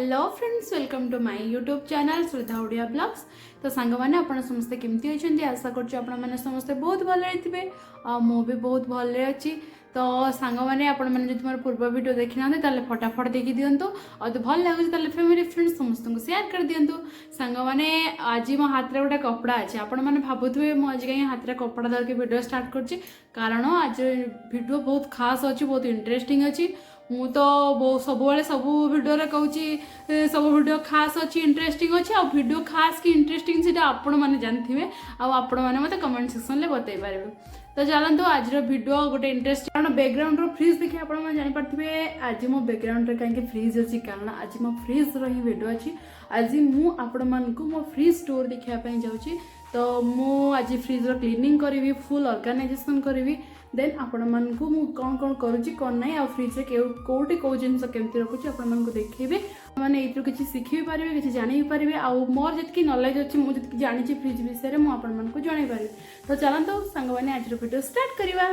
Hello friends, welcome to my YouTube channel Shraddha Odia blogs. तो song मैंने आप समस्ते केमती अच्छे आशा कर समस्ते बहुत भले थे मु भी बहुत भले अच्छी। तो सांग मैंने आप मोर पूर्व वीडियो देखी ना ताले फटाफट देखी दिंतु और तो भल लगे फैमिली फ्रेंड्स समस्त को शेयर कर दिंतु। सांग मैंने आज मो हाथ में गोटे कपड़ा अच्छे आपण मैंने भावुए मुझे कहीं हाथ में कपड़ा धरके वीडियो स्टार्ट कर कारण आज वीडियो बहुत खास अच्छी, बहुत इंटरेस्टिंग अच्छी। मु तो सब वीडियो कहूँ सब वीडियो खास अच्छी, इंटरेस्टिंग अच्छी। आ वीडियो खास कि इंटरेस्टिंग से आपण मैंने जानते आपण मैंने मत कमेंट सेक्शन में बतई पारे। तो चलते आज वीडियो गोटे इंटरेस्ट कारण बैकग्राउंड फ्रिज देखिए आप जानीपारे आज मो बैकग्राउंड कहीं फ्रिज अच्छी कारण आज मो फ्रिज ही वीडियो अच्छी। आज मुझे मो फ्रिज स्टोर देखापी जाऊँगी। तो मु आज फ्रिज क्लीनिंग करी, फुल ऑर्गेनाइजेशन करी, देन आपण मानकु मु कौन कौन करुच्ची कौन ना आ फ्रिज कौटे कौ जिन केमती रखुच्छी आपण मानकु देखिबे, माने एथरो किछि शिखि भी पारिबे, किछि जानि भी पारिबे। आ मोर जतकी नॉलेज अछि, मु जतकी जानिछि फ्रिज विषय रे मु आपण मानकु जणाई पारिबे। तो चलंतो संग माने आज वीडियो स्टार्ट करिवा।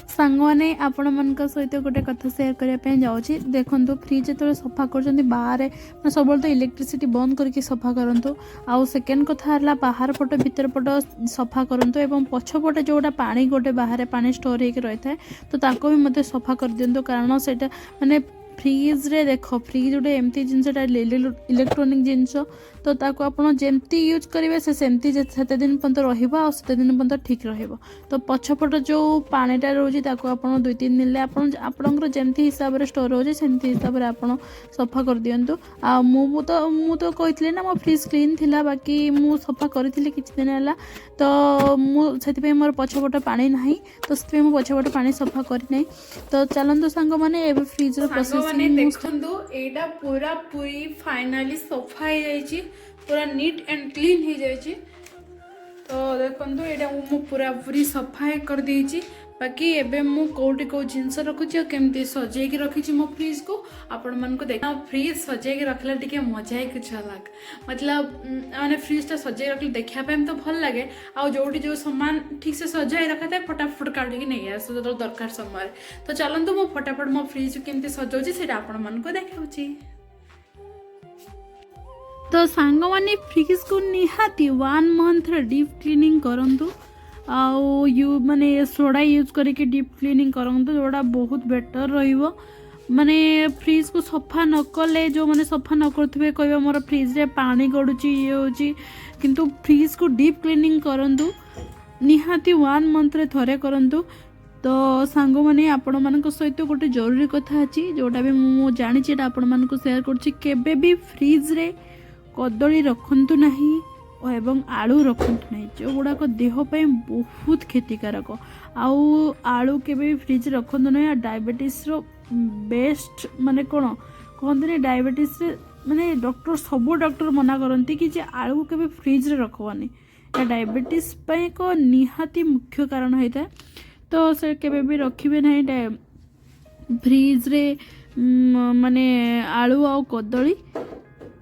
सांग मैंने आपण मान सहित गोटे कथा सेयार करने जाऊँगी। देखो फ्रिज जो सफा कर बाहर सब तो इलेक्ट्रिसिटी बंद करके सफा करूँ। आउ सेकेंड कथा है बाहर पट भीतर पट सफा करूँ और पछपटे जोटा पानी गोटे बाहर पानी स्टोर होकर रही है तो ताको भी मत सफा कर दिंतु कारण से माने फ्रिज रे देख फ्रिज गोटे एमती जिनसा इलेक्ट्रोनिक जिनस तो ताको आपड़ जमती यूज करेंगे सेमती सेते दिन पर्यंत रहा और दिन पर्यंत ठीक रहिबो। तो पछपट जो पानीटा रोचे ताको आपड़ 2-3 दिन आपणकर जमती हिसाब से स्टोर हो सेमती हिसाब से आपड़ सफा कर दिंतु। आ मु तो कही ना मो फ्रिज क्लीन थिला, बाकी मु सफा करी किछि दिन है तो मुझे मोर पछपट पानी ना तो से पछपट पानी सफा करना। तो चलते सांग मैंने फ्रिज प्रोसेस देखो एटा पूरा पूरी फाइनाली सफा हो जाइए, पूरा नीट एंड क्लीन हो जाइए। तो देखो ये मु पूरा पूरी सफा कर देइछि। बाकी एबे मु कोटी को जिनस रखुची केमती सजे की रखी मो फ्रिज को आपण मन को देखा। फ्रिज सजे के रखला टिके मजा ही कुछ अलग, मतलब माने फ्रिज टा सजे रखले देखा तो भल लगे। आ जोटी जो सामान ठीक से सजाई रखा था फटाफट काटिकी नहीं आस जो दरकार समय। तो चलते मो फटाफट मो फ्रिज केमती सजाऊँगी से आपण मन को देखाऊँगी। तो सांग मैंने फ्रिज को निहाती 1 मंथ डीप क्लीनिंग करंतु आउ यू माने सोडा यूज करके डीप क्लीनिंग करंतु जोड़ा बहुत बेटर रहिबो। माने फ्रिज को सफा न कले जो माने सफा न करथबे कहबे मोर फ्रिज रे पानी गडुची ये होची, किंतु फ्रिज को डीप क्लीनिंग करंतु निहाती 1 मंथ रे थरे करंतु। तो सांग मैंने आपण मानक सहित गोटे जरूरी कथा अछि जोटा भी मु जानि छी आपण मानक शेयर करछि। केबे भी फ्रिज रे कदली रखंतु नहीं एवं आलू रखंतु नहीं, जो गुड़ाक देह पे बहुत क्षतिकारक। आउ आलू केबे फ्रिज रखंतु नहीं। डायबिटीज रो बेस्ट माने कौन कहते डायबिटीज रे माने डॉक्टर सब डॉक्टर मना करती कि आलू केबे फ्रिज रे रखवानी, डायबिटीज पे एक निहाती मुख्य कारण होता है। तो से केबे भी रखिबे नहीं फ्रिज रे माने आलू आ कदली।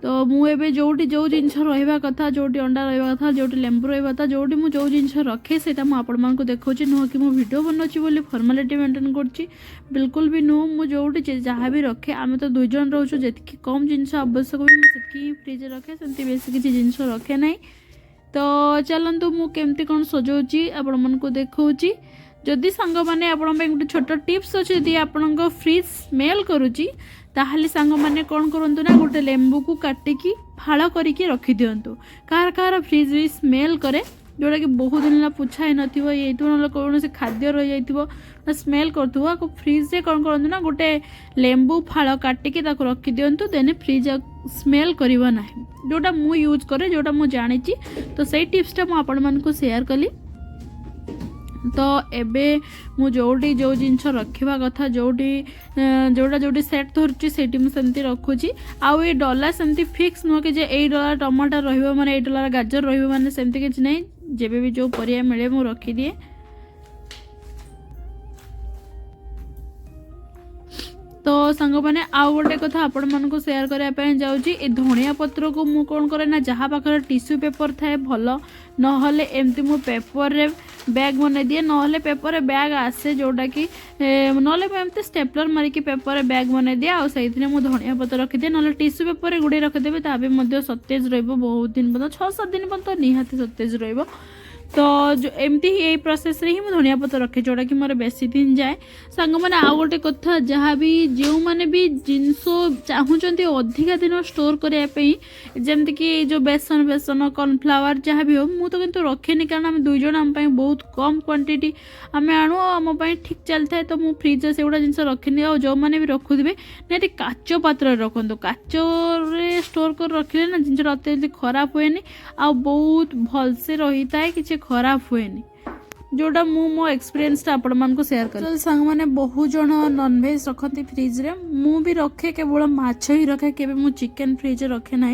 तो मुझे जोटी जो जिनस रहा कथा, जोटी अंडा रहा कथा, जोटी लेंबू रहा था, जोटी मुझे जो जिनस रखे से मुझे देखा नुह कि मुझे वीडियो बनाऊँगी बोली फॉर्मालिटी मेंटेन करछि, बिल्कुल भी नुह। मुझे जोटी जहाँ भी रखे आम तो 2 जन रोचु, जी कम जिनस आवश्यक भी मुझे फ्रिज रखे सेमती बेस किसी जिनस रखे ना। तो चलतु मुझे कौन सजाऊँगी आपण मानक देखा। जदि सांग मैंने आपण गोटे छोट टिप्स अच्छे, यदि आपण फ्रिज स्मेल करुच्ची ताहले सांग मैंने कौन करूँ ना गोटे लेंबू को काटिकी फाड़ करके रखी दिंतु। कार कार फ्रिज भी स्मेल करे जोटा कि बहुत दिन पुछाई नथिबो ये ना कौन से खाद्य रही जाइए स्मेल करूँ को फ्रिज रे कौन करूँ ना गोटे लेंबू फाड़ काटिकी रखी दिंतु, देन फ्रिज स्मेल करिवो नाही। जोटा मु यूज करे, जोटा मु जानी, तो सही टिप्सटा मु आपण मानकु शेयर कली। तो एबे मु जोटी जो जिनस रखा कथा जोटी जोटा जोटी सेट धरुची सेठी मु सेमती रखुची। आउ ये डॉलर सेमती फिक्स नुह कि जे $8 टमाटर रहिबो माने $8 गाजर रहिबो माने सेमती किछ नै, जेबे भी जो परिया मिले मु रखी दिए। तो सांग मैंने आउ गोटे कथा आपण मानक सेयार करने जाऊँगी ए धनिया पत्र को मु कौन करे ना जहाँ पाखे टिश्यू पेपर थाए भल नहले एमती मु पेपर रे बैग बन दिए ना पेपर बैग आसे जोटा कि ना एमती स्टेपलर मारिकी पेपर बैग बन दिए आउ से धनिया पत्र रखिदिए ना टिश्यू पेपर गुड़े रखिदेवे ताकि सतेज बहुत दिन पर्यटन 6-7 दिन पर्यटन निहाती सतेज रही तो जो एमती ही यही प्रोसेस रे ही मुझे धनिया पत्र रखे जोटा कि मोर बेसी दिन जाए सांग मैंने आउ गोटे कथा जहाँ भी जो मैंने भी जिनस चाहूँगी अधिका दिन स्टोर करने जमती कि जो बेसन बेसन कॉर्नफ्लावर जहाँ भी हो मु तो किंतु रखेनी कारण आम 2 जन आम बहुत कम क्वांटिटी आम आणु आम ठीक चलता है तो मुझे फ्रिज से गुड़ा जिन रखनी और जो मैंने भी रखुवे निहती काच पात्र रखु काच स्टोर कर रखिले ना जिन अत्यधिक खराब हुए आ बहुत भलसे रही है कि खराब हुए जोटा मो एक्सपीरियंस आपण मान को शेयर कर सांग मैंने बहुत जन नॉनवेज रखती फ्रिज रे मु भी रखे केवल माछ ही रखे केबे मु चिकन फ्रिज रखे ना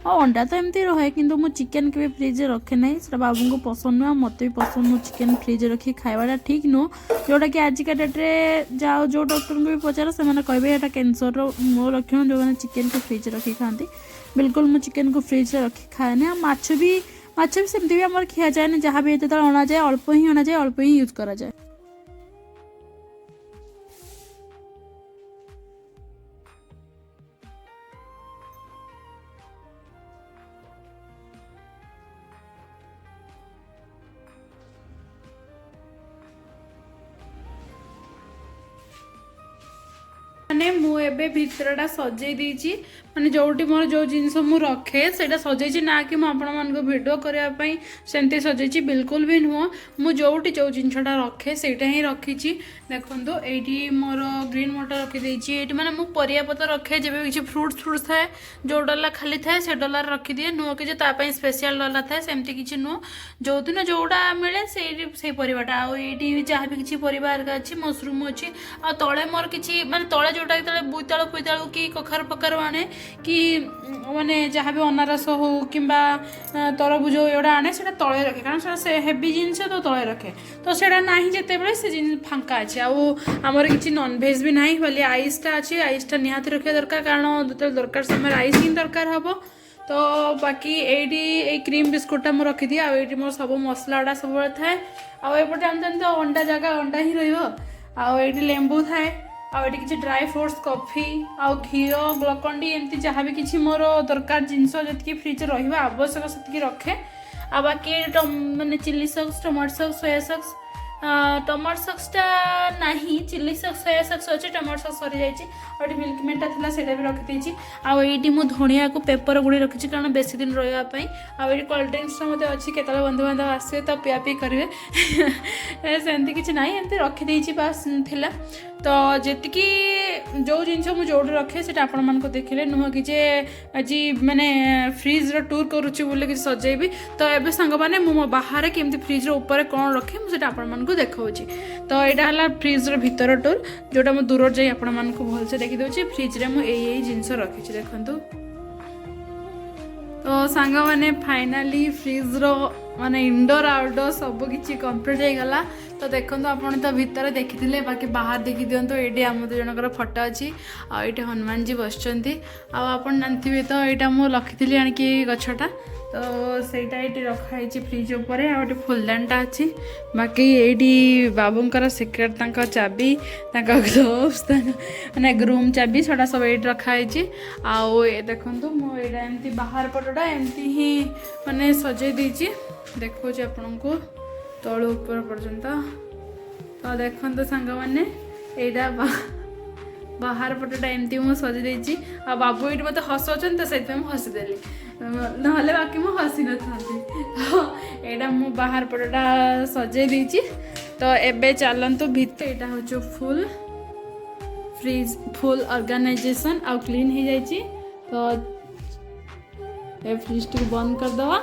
और अंडा तो एमती रहे किंतु मु चिकन के फ्रिज रखे ना से बाबू को पसंद नुह मत भी पसंद मु चिकन फ्रिज रखी खावाटा ठीक नुह जोटा कि आजिका डेट रे जाओ जो डॉक्टर को भी पचार से कहे यहाँ कैंसर मो लक्षण जो मैंने चिकन को फ्रिज रखी खाती बिल्कुल मु चिकन को फ्रिज रखी खाए ना माछ भी सेमती भी आम खिया जाए ना जहाँ भी जो अणा जाए अल्प ही अणा जाए अल्प ही यूज करा जाए। माने मु एबे भितरटा सजई देछि माने जोटी मोर जो जिनस मु रखे सेटा सजई ना कि मु आपण मान को वीडियो करया पई सेंते सजई बिल्कुल भी नुह मु जोटी जो जिनसटा रखे सेटा ही रखी देखो एटी मोर ग्रीन मटर रखी देछि एटी माने मु परिया पत्र रखे जेबे किछि फ्रूट्स थाए जो डला खाली थाए से डला रखी दिए नुह कि ता पई स्पेशल डला थाए सेमती किछि नुह जो दिन जोटा मिले से परिवाटा आ एटी जहाँ भी किछि परिवार का अछि मशरूम अछि आ तळे मोर किछि माने तळे जोटा बोईतालु फुईतालु कि कखार पकार आने कि माने जहाँ भी अनारस हो कि तरबुज एगुड़ा आने से तले रखे कारण से हेवी जिनस तो तले रखे तो सेटा ना जिते बड़े से फांका अच्छे आमर किसी नॉनभेज भी ना खाली आइसटा अच्छे आइसटा निहाती रखा दरकार कारण जो दरकार समय आइस ही दरकार हम तो बाकी ये क्रीम बिस्कुटा मुझे रखिदी आई मोर सब मसला गुड़ा सब थाए आपटे आम जानते अंडा जगह अंडा ही रही लेंबू थाए आठ किसी ड्राई फ्रूट्स कॉफी आउ घीर ग्लुकोन डी एमती जहाँ भी किसी मोर दरकार जिनस जी फ्रिज रहा आवश्यक से रखे आ बाकी माने chilli sauce tomato sauce soya sauce tomato सॉसटा नहीं चिली सॉस सोया सॉस अच्छे टमाटो सॉस सरी जाइए मिल्क मेडटा था से भी रखी आईटी मु धनिया को पेपर गुड़ी रखी कारण बेसी दिन रही आई कोल्ड ड्रिंक्स मत अच्छी के बंधुबांधव आसवे तो पिया पी करेंगे सेमती किसी ना एमती रखीदे बास थिला तो जी जो जिनस मुझे जोड़ रखे से आपण मान देखिले नुह कि आज मैंने फ्रिज टूर करुच्ची बोले कि सजेबी तो ये सांग मैंने मो बाहर केमती फ्रिज ऊपर कौन रखे मुझे आपण मान देखा तो यहाँ है फ्रिज भीतर टूर जोटा मुझे दूर जाए आपण मान भलसे देखी दूसरी फ्रिज रे मुझे जिनस रखी देखु तो सांग मैंने फाइनाली फ्रिज रो माने इंडोर आउटडोर सब किसी कम्प्लीट हो गला तो देखो आपन तो भीतर देखी बाकी बाहर देखी दिंतु ये आम दो जनकर फोटो अच्छी आईटे हनुमान जी बसचंती आपन जानते तो यहाँ मुझे रखी आणिकी गछटा तो सहीटा ये रखाई फ्रिज उपर आटे फुलदानटा अच्छी बाकी ये बाबूंकर सिक्रेट तक चाबी ग्लोव्स मैंने रूम चाबी छड़ा सब ये रखाई आउ देखु मुझे एमती बाहर पटटा एमती ही माने सजे देची देखो आपण को तलू ऊपर पर्यंत तो देखो सांग मैंने यहाँ बाहर पटटा एमती मुझे सजे देची आ बाबू ये मत हसौन तो से हसीदेली ना बाकी मुझे हसी न था तो यहाँ मु बाहर पटटा सजे देची तो एबे चलतु भितर यहाँ हूँ फुल फ्रिज फुल ऑर्गेनाइजेशन आउ क्लीन हो जाइए तो फ्रिज टी बंद करदवा।